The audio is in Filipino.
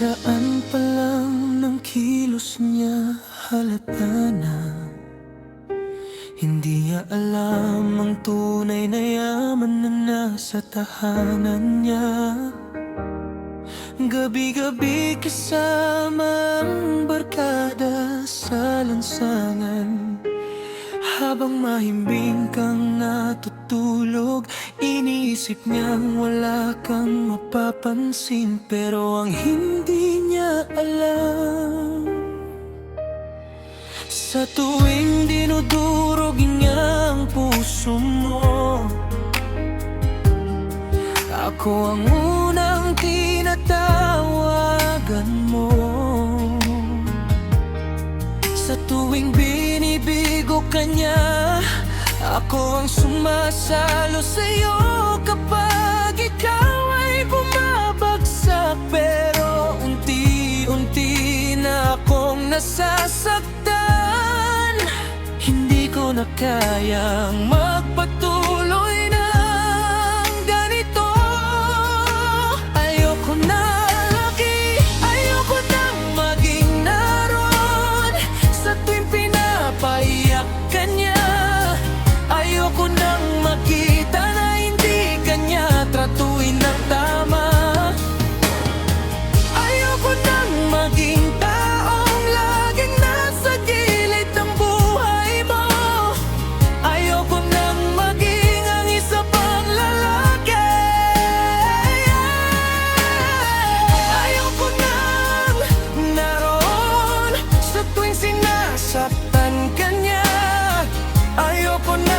Paraan pa lang ng kilos niya halata na hindi niya alam ang tunay na yaman na nasa tahanan niya. Gabi-gabi kasama ang barkada sa lansangan, habang mahimbing kang natutulog, iniisip niyang wala kang mapapansin. Pero ang hindi niya alam, sa tuwing dinudurog niya ang puso mo, ako ang unang tinatawagan mo. Sa tuwing binibigo ka niya, ako ang sumasalo sa'yo. Kapag ikaw ay bumabagsak, pero unti-unti na akong nasasaktan. Hindi ko na kayang magpatuloy ng ganito. Ayoko na lagi, ayoko nang maging naroon sa tuwing pinapaiyak ka niya. Ayoko nang makita na hindi ka niya tratuin ng tama. Ayoko nang maging taong laging nasa gilid ng buhay mo. Ayoko nang maging ang isa pang lalaki. Ayoko nang naroon sa tuwing sinasaktan ka niya. Ayoko na